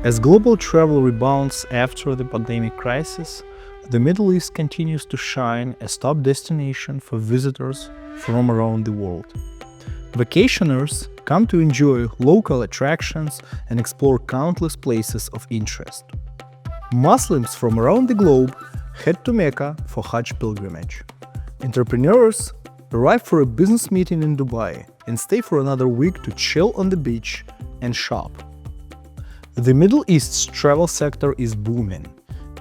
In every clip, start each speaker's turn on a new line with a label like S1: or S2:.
S1: As global travel rebounds after the pandemic crisis, the Middle East continues to shine as top destination for visitors from around the world. Vacationers come to enjoy local attractions and explore countless places of interest. Muslims from around the globe head to Mecca for Hajj pilgrimage. Entrepreneurs arrive for a business meeting in Dubai and stay for another week to chill on the beach and shop. The Middle East's travel sector is booming.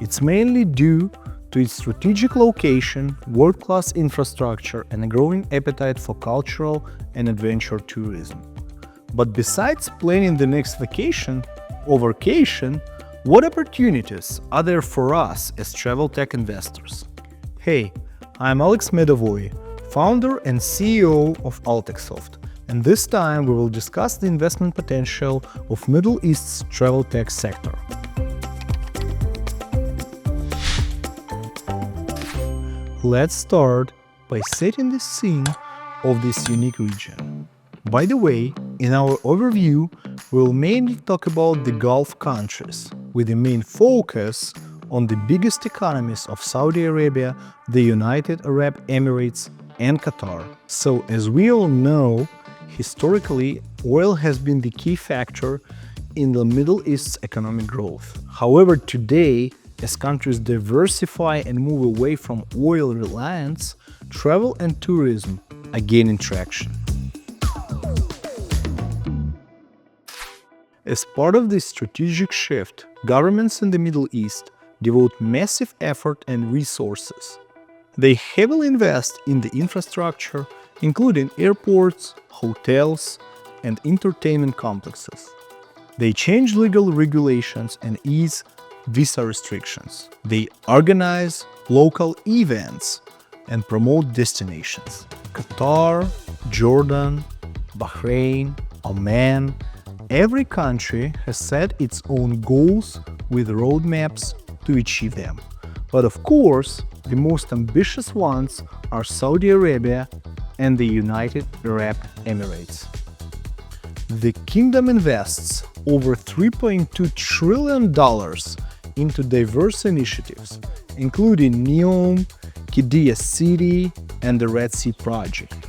S1: It's mainly due to its strategic location, world-class infrastructure, and a growing appetite for cultural and adventure tourism. But besides planning the next vacation or workation, what opportunities are there for us as travel tech investors? Hey, I'm Alex Medovoi, founder and CEO of AltexSoft, and this time we will discuss the investment potential of Middle East's travel tech sector. Let's start by setting the scene of this unique region. By the way, in our overview, we'll mainly talk about the Gulf countries, with the main focus on the biggest economies of Saudi Arabia, the United Arab Emirates, and Qatar. So, as we all know, historically, oil has been the key factor in the Middle East's economic growth. However, today, as countries diversify and move away from oil reliance, travel and tourism are gaining traction. As part of this strategic shift, governments in the Middle East devote massive effort and resources. They heavily invest in the infrastructure, including airports, hotels, and entertainment complexes. They change legal regulations and ease visa restrictions. They organize local events and promote destinations. Qatar, Jordan, Bahrain, Oman, every country has set its own goals with roadmaps to achieve them. But of course, the most ambitious ones are Saudi Arabia and the United Arab Emirates. The kingdom invests over $3.2 trillion into diverse initiatives, including NEOM, Qiddiya City, and the Red Sea Project.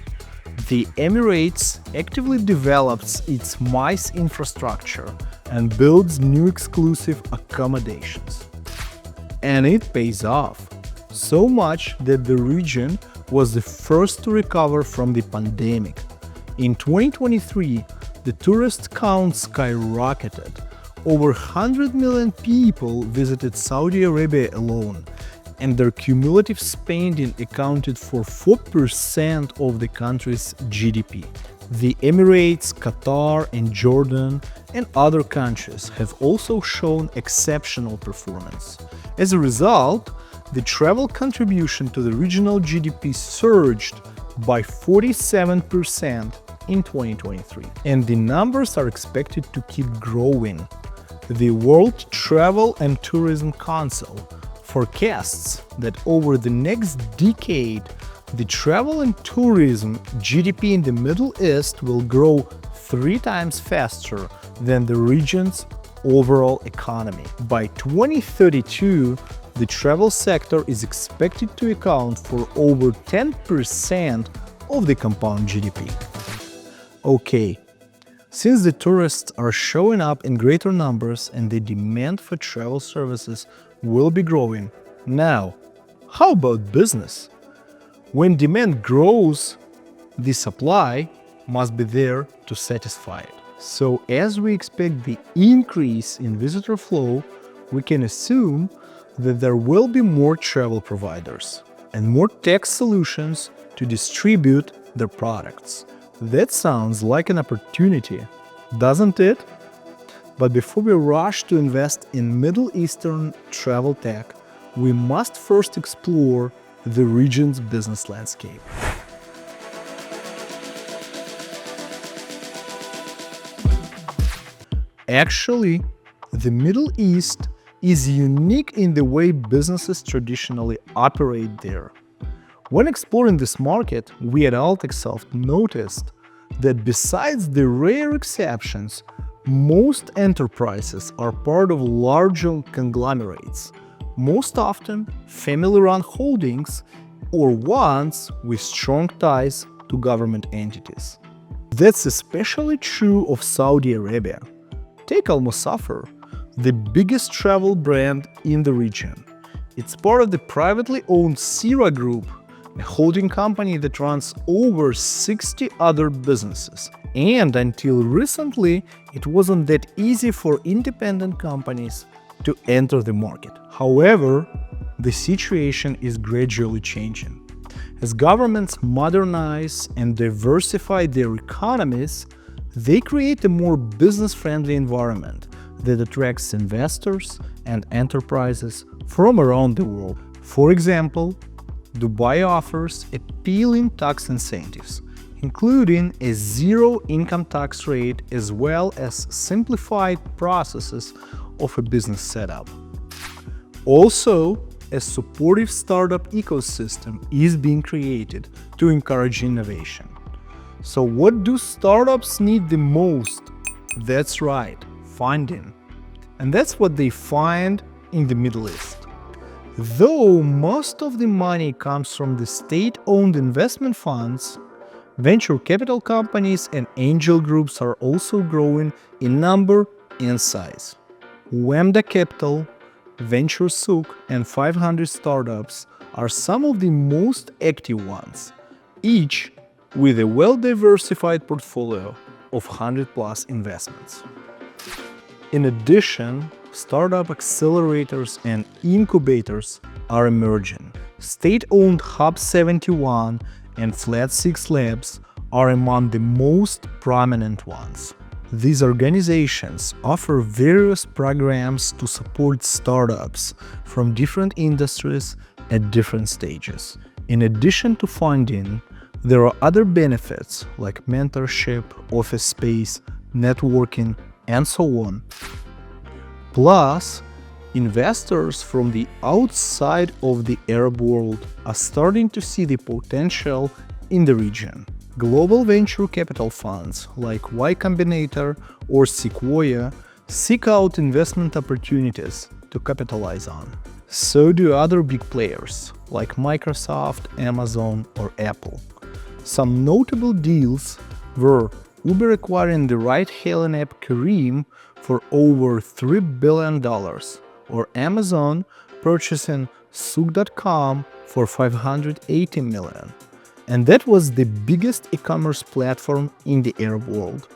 S1: The Emirates actively develops its MICE infrastructure and builds new exclusive accommodations. And it pays off, so much that the region was the first to recover from the pandemic. In 2023, the tourist count skyrocketed. Over 100 million people visited Saudi Arabia alone, and their cumulative spending accounted for 4% of the country's GDP. The Emirates, Qatar, and Jordan, and other countries have also shown exceptional performance. As a result, the travel contribution to the regional GDP surged by 47% in 2023, and the numbers are expected to keep growing. The World Travel and Tourism Council forecasts that over the next decade, the travel and tourism GDP in the Middle East will grow 3 times faster than the region's overall economy. By 2032, the travel sector is expected to account for over 10% of the compound GDP. Okay, since the tourists are showing up in greater numbers and the demand for travel services will be growing, now, how about business? When demand grows, the supply must be there to satisfy it. So as we expect the increase in visitor flow, we can assume that there will be more travel providers and more tech solutions to distribute their products. That sounds like an opportunity, doesn't it? But before we rush to invest in Middle Eastern travel tech, we must first explore the region's business landscape. Actually, the Middle East is unique in the way businesses traditionally operate there. When exploring this market, we at AltexSoft noticed that besides the rare exceptions, Most enterprises are part of larger conglomerates, most often family-run holdings or ones with strong ties to government entities. That's especially true of Saudi Arabia. Take Al Musafir, the biggest travel brand in the region. It's part of the privately owned Sira Group, a holding company that runs over 60 other businesses. And until recently, it wasn't that easy for independent companies to enter the market. However, the situation is gradually changing. As governments modernize and diversify their economies, they create a more business-friendly environment that attracts investors and enterprises from around the world. For example, Dubai offers appealing tax incentives, including a zero income tax rate as well as simplified processes of a business setup. Also, a supportive startup ecosystem is being created to encourage innovation. So what do startups need the most? That's right, funding. And that's what they find in the Middle East. Though most of the money comes from the state-owned investment funds, venture capital companies and angel groups are also growing in number and size. Wemda Capital, Venture Souk, and 500 Startups are some of the most active ones, each with a well-diversified portfolio of 100+ investments. In addition, startup accelerators and incubators are emerging. State-owned Hub 71 and Flat 6 Labs are among the most prominent ones. These organizations offer various programs to support startups from different industries at different stages. In addition to funding, there are other benefits like mentorship, office space, networking, and so on. Plus, investors from the outside of the Arab world are starting to see the potential in the region. Global venture capital funds like Y Combinator or Sequoia seek out investment opportunities to capitalize on. So do other big players like Microsoft, Amazon, or Apple. Some notable deals were Uber acquiring the ride-hailing app Careem for over $3 billion, or Amazon purchasing Souk.com for $580 million. And that was the biggest e-commerce platform in the Arab world.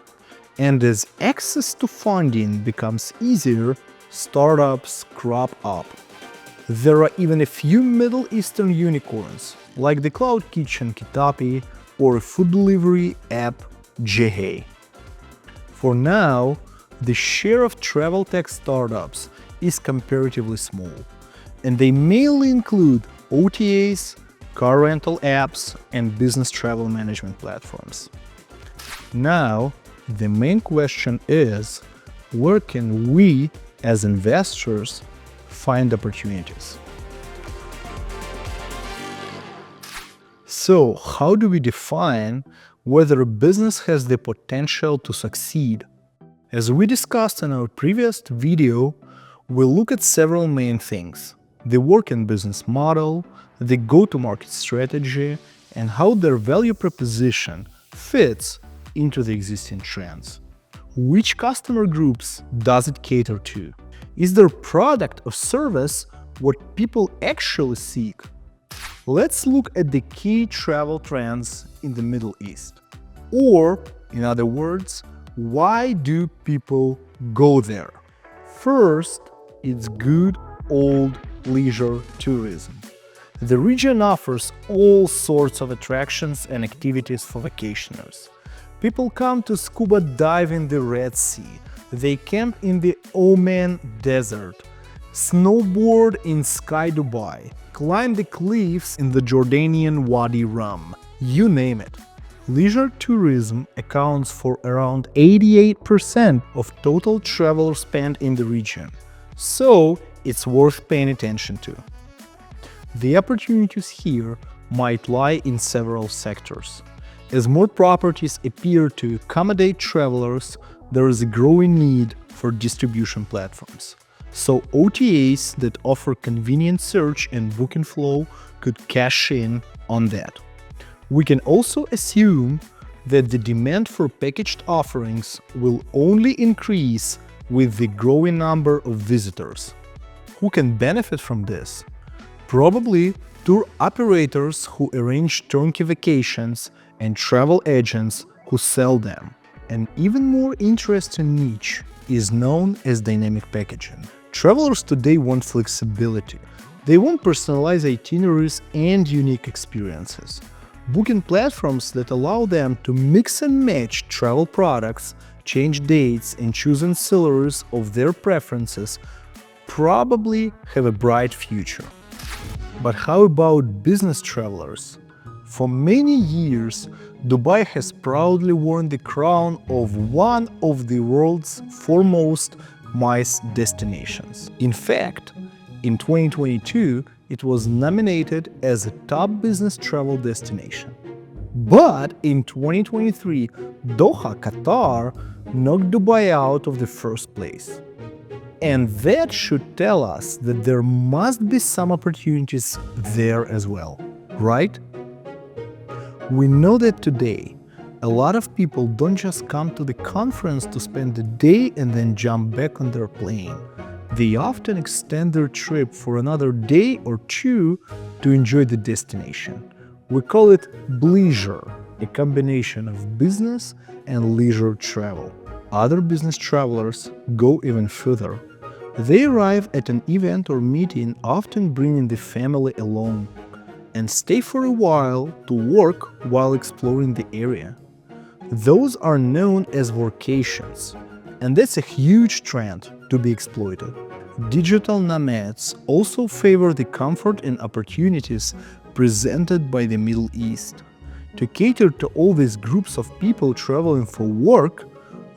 S1: And as access to funding becomes easier, startups crop up. There are even a few Middle Eastern unicorns, like the cloud kitchen Kitapi or food delivery app Jehey. For now, the share of travel tech startups is comparatively small, and they mainly include OTAs, car rental apps, and business travel management platforms. Now, the main question is, where can we, as investors, find opportunities? So, how do we define whether a business has the potential to succeed? As we discussed in our previous video, we'll look at several main things: the working business model, the go-to-market strategy, and how their value proposition fits into the existing trends. Which customer groups does it cater to? Is their product or service what people actually seek? Let's look at the key travel trends in the Middle East. Or, in other words, why do people go there? First, it's good old leisure tourism. The region offers all sorts of attractions and activities for vacationers. People come to scuba dive in the Red Sea, they camp in the Oman Desert, snowboard in Sky Dubai, climb the cliffs in the Jordanian Wadi Rum, you name it. Leisure tourism accounts for around 88% of total traveler spend in the region, so it's worth paying attention to. The opportunities here might lie in several sectors. As more properties appear to accommodate travelers, there is a growing need for distribution platforms. So OTAs that offer convenient search and booking flow could cash in on that. We can also assume that the demand for packaged offerings will only increase with the growing number of visitors. Who can benefit from this? Probably tour operators who arrange turnkey vacations and travel agents who sell them. An even more interesting niche is known as dynamic packaging. Travelers today want flexibility. They want personalized itineraries and unique experiences. Booking platforms that allow them to mix and match travel products, change dates, and choose ancillaries of their preferences probably have a bright future. But how about business travelers? For many years, Dubai has proudly worn the crown of one of the world's foremost MICE destinations. In fact, in 2022, it was nominated as a top business travel destination. But in 2023, Doha, Qatar, knocked Dubai out of the first place. And that should tell us that there must be some opportunities there as well, right? We know that today, a lot of people don't just come to the conference to spend the day and then jump back on their plane. They often extend their trip for another day or two to enjoy the destination. We call it bleisure, a combination of business and leisure travel. Other business travelers go even further. They arrive at an event or meeting, often bringing the family along, and stay for a while to work while exploring the area. Those are known as workations, and that's a huge trend to be exploited. Digital nomads also favor the comfort and opportunities presented by the Middle East. To cater to all these groups of people traveling for work,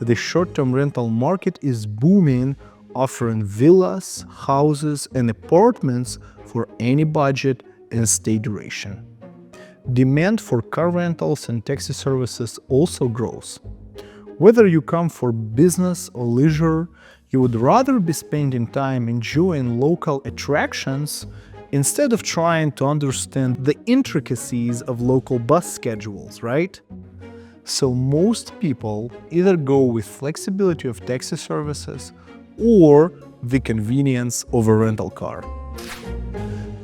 S1: the short-term rental market is booming, offering villas, houses, and apartments for any budget and stay duration. Demand for car rentals and taxi services also grows. Whether you come for business or leisure, you would rather be spending time enjoying local attractions instead of trying to understand the intricacies of local bus schedules, right? So most people either go with flexibility of taxi services or the convenience of a rental car.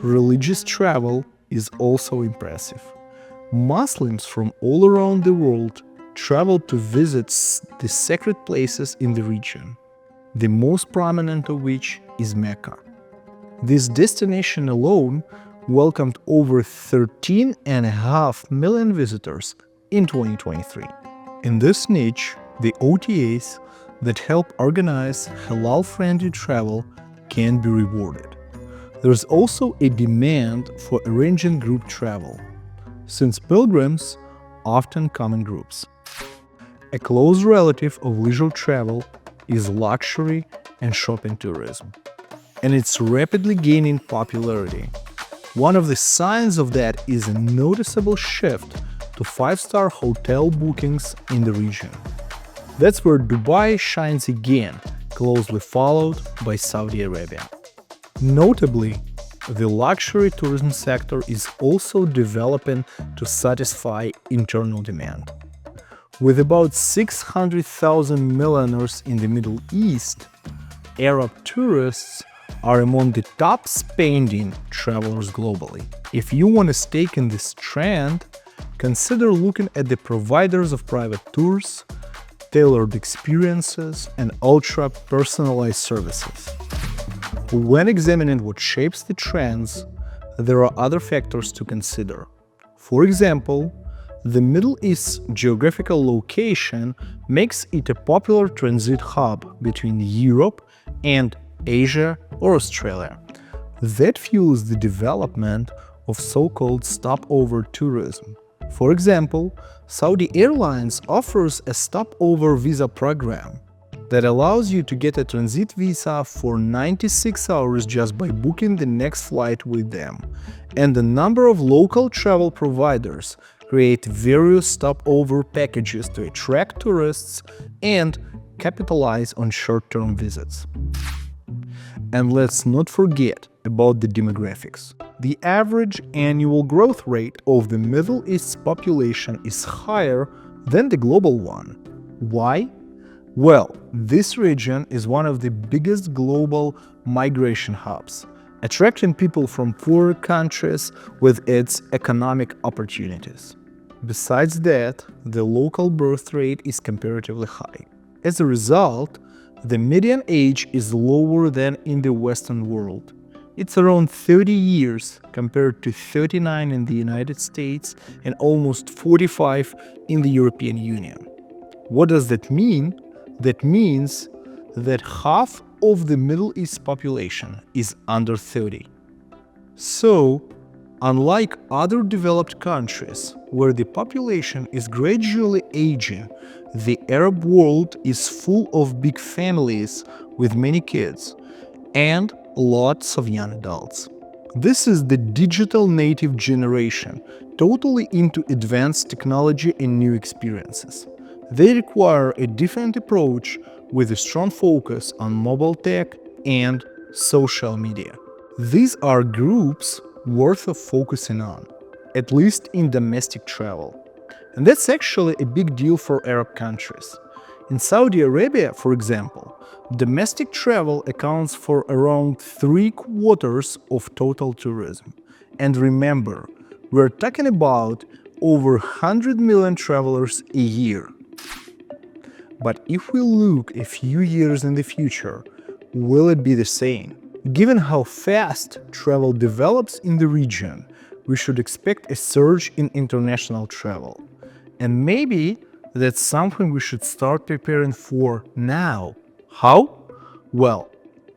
S1: Religious travel is also impressive. Muslims from all around the world travel to visit the sacred places in the region, the most prominent of which is Mecca. This destination alone welcomed over 13.5 million visitors in 2023. In this niche, the OTAs that help organize halal-friendly travel can be rewarded. There's also a demand for arranging group travel, since pilgrims often come in groups. A close relative of leisure travel is luxury and shopping tourism, and it's rapidly gaining popularity. One of the signs of that is a noticeable shift to five-star hotel bookings in the region. That's where Dubai shines again, closely followed by Saudi Arabia. Notably, the luxury tourism sector is also developing to satisfy internal demand. With about 600,000 millionaires in the Middle East, Arab tourists are among the top spending travelers globally. If you want to stake in this trend, consider looking at the providers of private tours, tailored experiences, and ultra-personalized services. When examining what shapes the trends, there are other factors to consider. For example, the Middle East's geographical location makes it a popular transit hub between Europe and Asia or Australia. That fuels the development of so-called stopover tourism. For example, Saudi Airlines offers a stopover visa program that allows you to get a transit visa for 96 hours just by booking the next flight with them. And a number of local travel providers create various stopover packages to attract tourists and capitalize on short-term visits. And let's not forget about the demographics. The average annual growth rate of the Middle East's population is higher than the global one. Why? Well, this region is one of the biggest global migration hubs, attracting people from poorer countries with its economic opportunities. Besides that, the local birth rate is comparatively high. As a result, the median age is lower than in the Western world. It's around 30 years compared to 39 in the United States and almost 45 in the European Union. What does that mean? That means that half of the Middle East population is under 30. So, unlike other developed countries where the population is gradually aging, the Arab world is full of big families with many kids and lots of young adults. This is the digital native generation, totally into advanced technology and new experiences. They require a different approach with a strong focus on mobile tech and social media. These are groups worth of focusing on, at least in domestic travel. And that's actually a big deal for Arab countries. In Saudi Arabia, for example, domestic travel accounts for around 3/4 of total tourism. And remember, we're talking about over 100 million travelers a year. But if we look a few years in the future, will it be the same? Given how fast travel develops in the region, we should expect a surge in international travel. And maybe that's something we should start preparing for now. How? Well,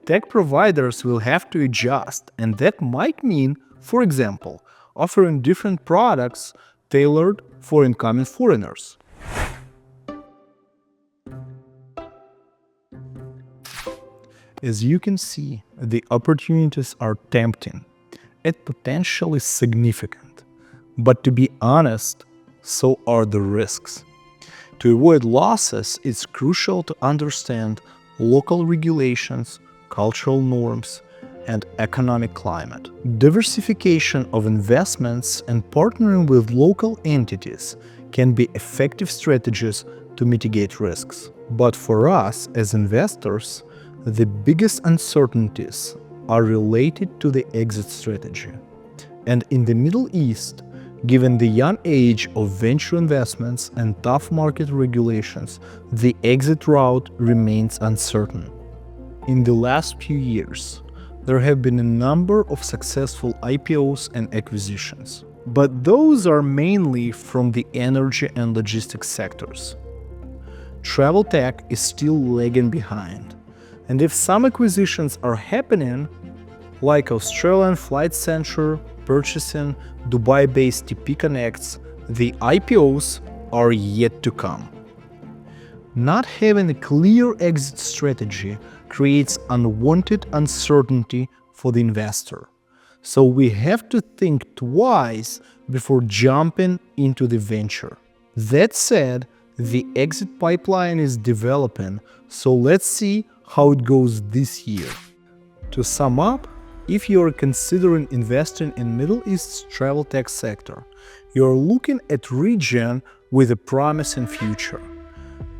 S1: tech providers will have to adjust, and that might mean, for example, offering different products tailored for incoming foreigners. As you can see, the opportunities are tempting and potentially significant. But to be honest, so are the risks. To avoid losses, it's crucial to understand local regulations, cultural norms, and economic climate. Diversification of investments and partnering with local entities can be effective strategies to mitigate risks. But for us as investors, the biggest uncertainties are related to the exit strategy. And in the Middle East, given the young age of venture investments and tough market regulations, the exit route remains uncertain. In the last few years, there have been a number of successful IPOs and acquisitions, but those are mainly from the energy and logistics sectors. Travel tech is still lagging behind, and if some acquisitions are happening, like Australian Flight Centre purchasing Dubai-based TP Connects, the IPOs are yet to come. Not having a clear exit strategy creates unwanted uncertainty for the investor. So we have to think twice before jumping into the venture. That said, the exit pipeline is developing, so let's see how it goes this year. To sum up, if you are considering investing in Middle East's travel tech sector, you are looking at a region with a promising future.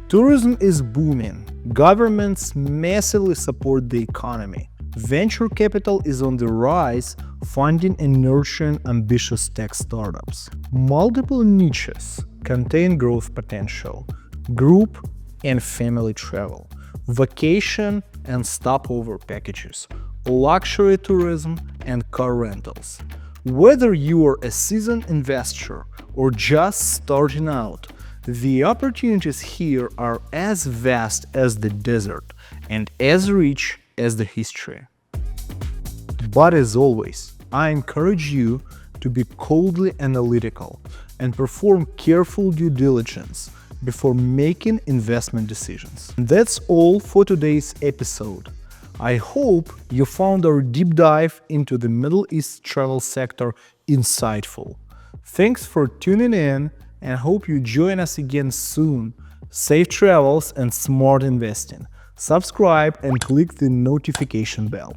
S1: Tourism is booming, governments massively support the economy, venture capital is on the rise, funding and nurturing ambitious tech startups. Multiple niches contain growth potential: group and family travel, vacation and stopover packages, luxury tourism, and car rentals. Whether you are a seasoned investor or just starting out, the opportunities here are as vast as the desert and as rich as the history. But as always, I encourage you to be coldly analytical and perform careful due diligence before making investment decisions. And that's all for today's episode. I hope you found our deep dive into the Middle East travel sector insightful. Thanks for tuning in and hope you join us again soon Safe travels and smart investing. Subscribe and click the notification bell.